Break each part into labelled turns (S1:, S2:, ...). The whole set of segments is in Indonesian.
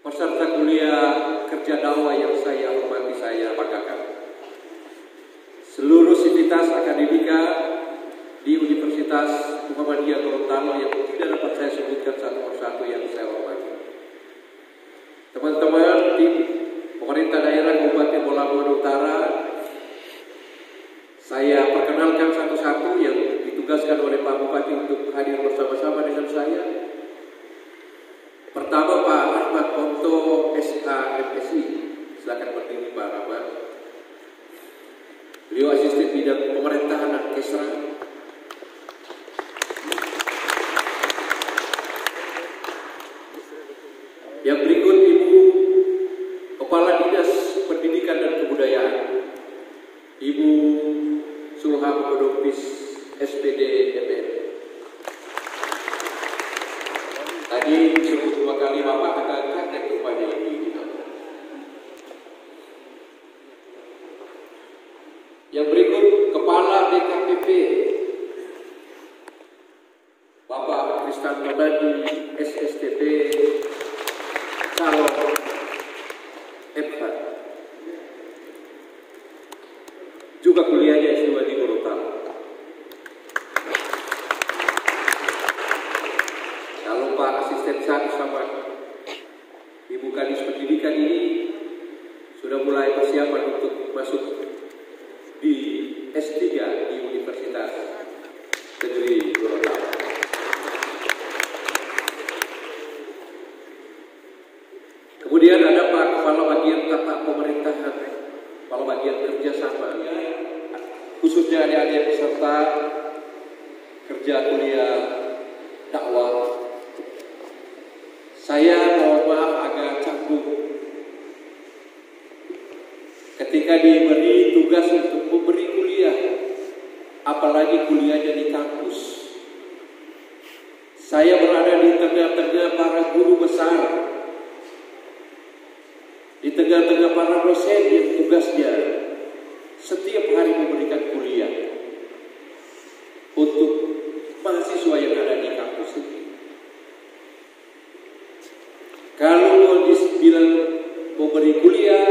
S1: peserta kuliah kerja dakwah yang saya hormati, saya banggakan, seluruh sivitas akademika di Universitas Muhammadiyah Gorontalo yang tidak dapat saya sebutkan satu persatu yang saya hormati. Teman-teman tim pemerintah daerah Kabupaten Bola Mongondo Utara, saya perkenalkan satu-satu yang ditugaskan oleh Pak Bupati untuk hadir bersama-sama dengan saya. Pertama, Pak Ahmad Ponto, SK MSI. Silakan berdiri Pak Ahmad. Beliau asisten bidang pemerintahan dan Kesra. Yang berikut Ibu Kepala Dinas Pendidikan dan Kebudayaan, Ibu Sulham Kodopis, SPD MN. Tadi disebut 2 kali Bapak agak kaget rupanya ini. Yang berikut Kepala BKPP, Bapak Kristan Nadi, SSTP, calon MH. Juga kuliahnya S2 di Gorontalo. Kalau Pak Asisten Satu sama Ibu Kadis Pendidikan ini sudah mulai persiapan untuk masuk di S3 di Universitas Negeri Gorontalo. Kemudian ada Pak Kepala Bagian Tata Pemerintahan, Kepala Bagian Kerjasama, khususnya adik-adik peserta kerja kuliah dakwah. Saya mohon maaf agak canggung ketika diberi tugas untuk memberi kuliah, apalagi kuliahnya di kampus. Saya berada di tengah-tengah para guru besar, di tengah-tengah para dosen yang tugasnya setiap hari memberikan kuliah untuk mahasiswa yang ada di kampus ini. Kalau mau dibilang memberi kuliah,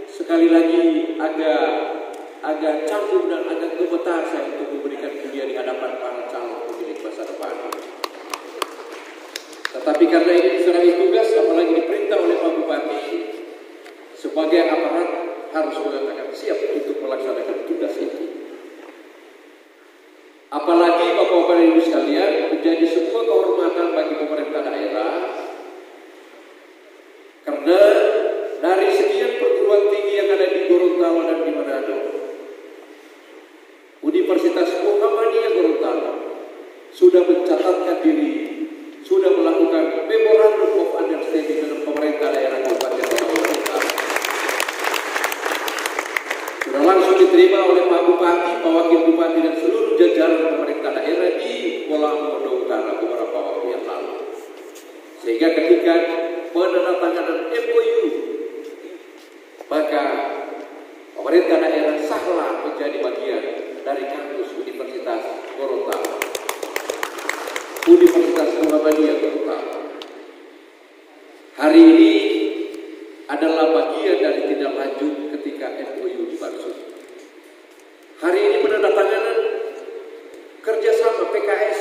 S1: sekali lagi agak canggung dan agak gemetar saya untuk memberikan kuliah di hadapan para calon pemilik masa depan. Tetapi karena ini diserahkan tugas, apalagi diperintah oleh Pak Bupati, sebagai aparat harus mengatakan siap untuk melaksanakan tugas ini. Apalagi Bapak-Bapak dan Ibu sekalian, menjadi sebuah kehormatan bagi pemerintah daerah, karena dari sekian perguruan tinggi yang ada di Gorontalo dan di Manado, Universitas Muhammadiyah Gorontalo sudah mencatatkan diri, sudah melakukan Memorandum of Understanding dengan pemerintah daerah Kabupaten Bola Utara. Sudah langsung diterima oleh Pak Bupati, Pak Wakil Bupati dan seluruh jajaran pemerintah daerah di Bola Mongondo Utara beberapa waktu yang lalu. Sehingga ketika penandatanganan MOU, maka pemerintah daerah sahlah menjadi bagian dari kampus Universitas Gorontalo, Universitas Muhammadiyah Gorontalo. Hari ini adalah bagian dari tindak lanjut ketika MOU dimaksud. Hari ini penandatanganan kerjasama PKS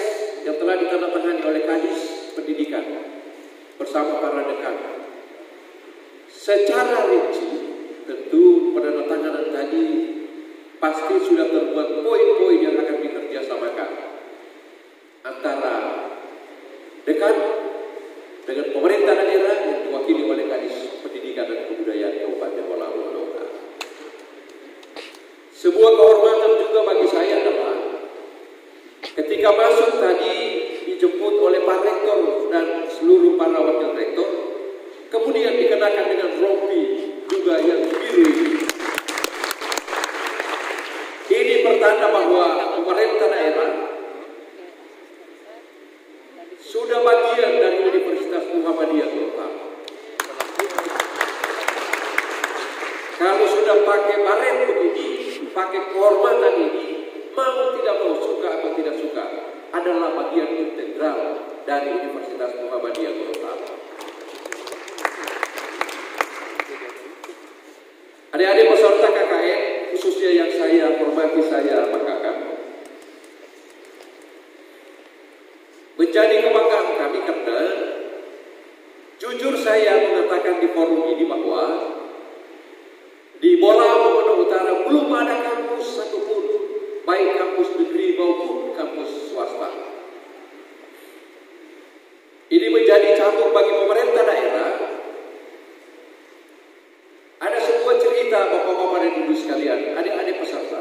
S1: yang telah ditandatangani oleh Kadis Pendidikan bersama para dekan. Secara rinci, tentu penandatanganan tadi pasti sudah terbuat poin-poin yang akan dikerjasamakan antara dekan dengan pemerintah daerah yang diwakili oleh Kadis Pendidikan dan Kebudayaan Kabupaten Bola Mongondo Utara. Sebuah kehormatan juga bagi saya adalah ketika masuk tadi dijemput oleh Pak Rektor dan seluruh para wakil rektor, kemudian dikenakan dengan rompi juga yang biru ini. Ini pertanda bahwa pemerintah daerah sudah bagian dari Universitas Muhammadiyah Gorontalo. Kalau sudah pakai barem begini, pakai kehormatan ini, mau tidak mau, suka atau tidak suka, adalah bagian integral dari Universitas Muhammadiyah Gorontalo. Adik-adik peserta KKN, khususnya yang saya hormati, saya banggakan, menjadi kebanggaan kami karena jujur saya mengatakan di forum ini bahwa di Bola Mongondo Utara belum ada kampus satupun, baik kampus negeri maupun kampus swasta. Ini menjadi cambuk bagi pemerintah daerah. Ada sebuah cerita bapak-bapak dan ibu sekalian, adik-adik peserta.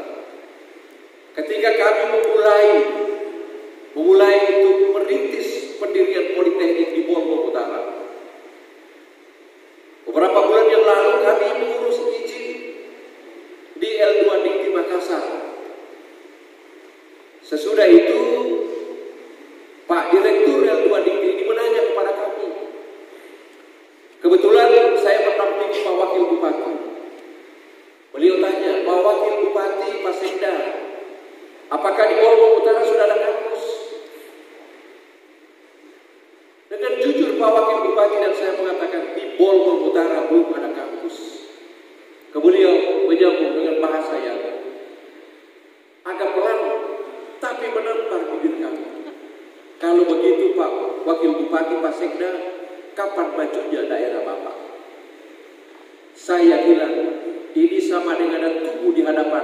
S1: Ketika kami memulai untuk merintis pendirian politeknik di Bola Utara, beberapa bulan yang lalu kami mengurus izin di L2 Dikti Makassar. Sesudah itu Pak Direktur L2 Dikti ini menanya kepada kami. Kebetulan saya mendampingi Pak Wakil Bupati. Beliau tanya, Pak Wakil Bupati Pak Sekda, apakah di Bola Utara sudah ada kampus? Dengan jujur Pak Wakil Bupati dan saya mengatakan di Bola Utara belum ada kampus. Beliau menyambung dengan bahasa yang agak pelan tapi menampar bibir kami. Kalau begitu Pak Wakil Bupati Pak Sekda, kapan majunya daerah Bapak? Saya bilang ini sama dengan tubuh di hadapan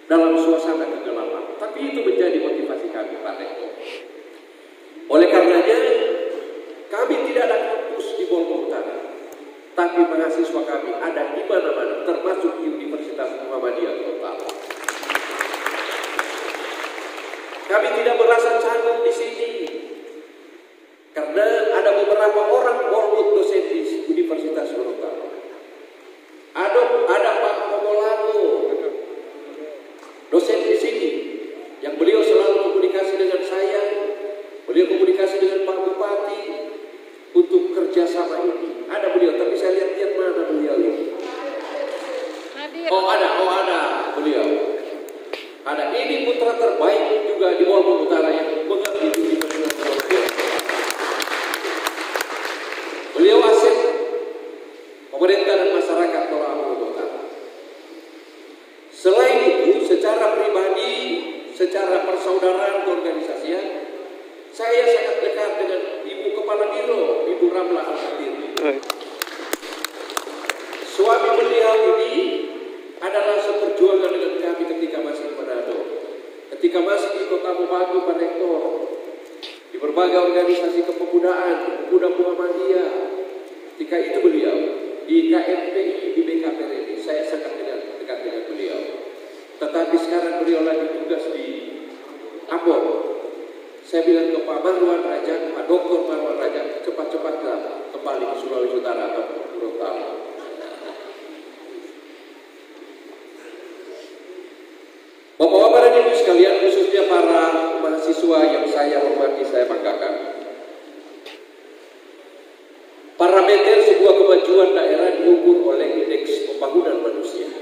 S1: dalam suasana kegelapan. Tapi itu menjadi motivasi kami Pak Rektor. Oleh karenanya kami tidak ada kampus di Bola Utara, tapi mahasiswa kami ada di mana-mana, termasuk di Universitas Muhammadiyah Kota. Kami tidak merasa canggung di sini, karena ada beberapa orang bornut dosen di Universitas Kota. Ada Pak Pomolano, dosen di sini, yang beliau selalu komunikasi dengan saya, beliau komunikasi dengan Pak Bupati untuk kerjasama ini. Ada beliau, tapi saya lihat mana beliau ini. Oh ada beliau. Ada, ini putra terbaik juga di Bola Utara yang mengerti di Universitas. Beliau aset pemerintah dan masyarakat Bola Utara. Selain itu, secara pribadi, secara persaudaraan keorganisasian, saya sangat dekat dengan Ibu Kepala Biro, Ibu Ramla Al-Khatiri. Suami beliau ini adalah seperjuangan dengan kami ketika masih di Manado, ketika masih di Kota Bupati Pak Rektor, di berbagai organisasi kepemudaan, pemuda Muhammadiyah. Ketika itu beliau di KMPI, di BKPRI, saya sangat dekat dengan beliau. Tetapi sekarang beliau lagi tugas di Ambon. Saya bilang ke Pak Marwan Rajak, Pak Dr. Marwan Rajak, cepat-cepatlah kembali ke Sulawesi Utara atau Gorontalo. Bapak-bapak dan ibu sekalian, khususnya para mahasiswa yang saya hormati, saya banggakan. Parameter sebuah kemajuan daerah diukur oleh indeks pembangunan manusia.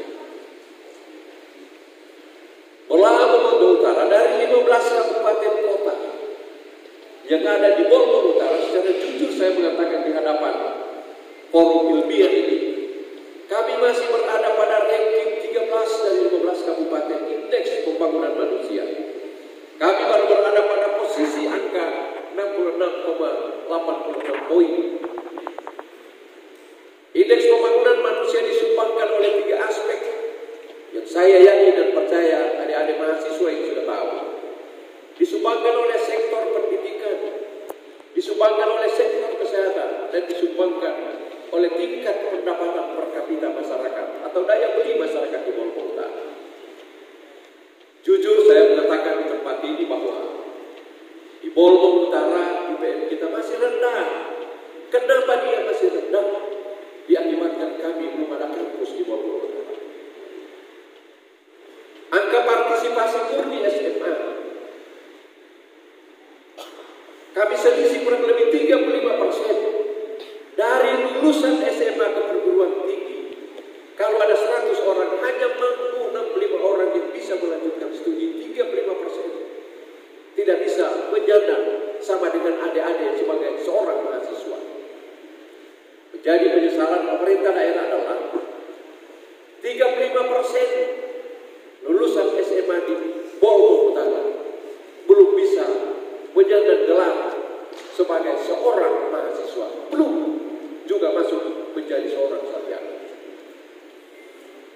S1: Bola Mongondo Utara dari 15 kabupaten kota yang ada di Bola Utara, secara jujur saya mengatakan di hadapan forum ilmiah ini, kami masih berada pada ranking 13 dari 15 kabupaten indeks pembangunan manusia. Kami baru berada pada posisi angka 66,86 poin. Indeks pembangunan manusia disumbangkan oleh 3 aspek yang saya yakin dan percaya adik-adik mahasiswa yang sudah tahu. Disumbangkan oleh sektor pendidikan, disumbangkan oleh sektor kesehatan, dan disumbangkan oleh tingkat pendapatan per kapita masyarakat atau daya beli masyarakat di Bola Utara. Jujur saya mengatakan di tempat ini bahwa di Bola Utara IPM kita masih rendah. Kenapa dia masih rendah? Diakibatkan kami belum ada kampus di Bola Utara. Angka partisipasi murni SMA kami selisih kurang lebih 35%. Dari lulusan SMA ke perguruan tinggi, kalau ada 100 orang, hanya mampu 65 orang yang bisa melanjutkan studi. 35% tidak bisa menyandang sama dengan adik-adik sebagai seorang mahasiswa. Menjadi penyesalan pemerintah daerah adalah 35% lulusan SMA di Bogor Utara belum bisa menyandang gelar sebagai seorang mahasiswa, belum juga masuk menjadi seorang sarjana.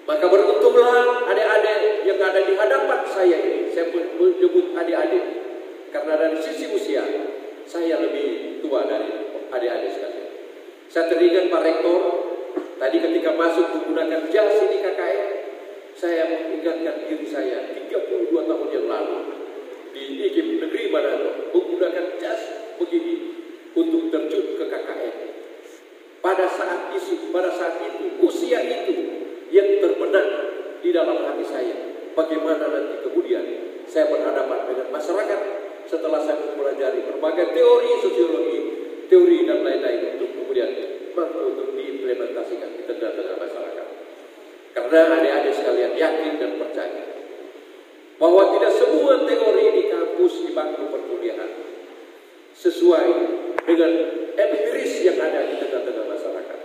S1: Maka beruntunglah adik-adik yang ada di hadapan saya ini. Saya menyebut adik-adik karena dari sisi usia saya lebih tua dari adik-adik sekalian. Saya teringat Pak Rektor tadi ketika masuk menggunakan jas ini KKN, saya mengingatkan diri saya 32 tahun yang lalu di IKIP Negeri Manado menggunakan jas begini untuk terjun ke KKN. Pada saat itu, usia itu yang terbenam di dalam hati saya. Bagaimana nanti kemudian saya berhadapan dengan masyarakat setelah saya mempelajari berbagai teori sosiologi, teori dan lain-lain untuk kemudian mampu untuk diimplementasikan di tengah-tengah masyarakat. Karena adik-adik sekalian yakin dan percaya bahwa tidak semua teori di kampus di bangku perkuliahan sesuai dengan empiris yang ada di tengah-tengah masyarakat.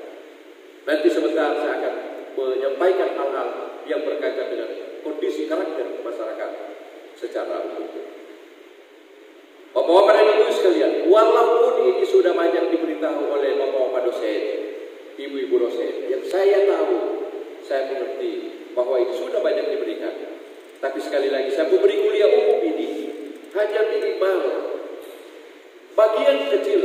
S1: Nanti sebentar saya akan menyampaikan hal-hal yang berkaitan dengan kondisi karakter masyarakat secara umum. Bapak-bapak dan ibu sekalian, walaupun ini sudah banyak diberitahu oleh bapak-bapak dosen, ibu-ibu dosen, yang saya tahu, saya mengerti bahwa ini sudah banyak diberikan. Tapi sekali lagi, saya memberi kuliah umum ini hanya minimal bagian kecil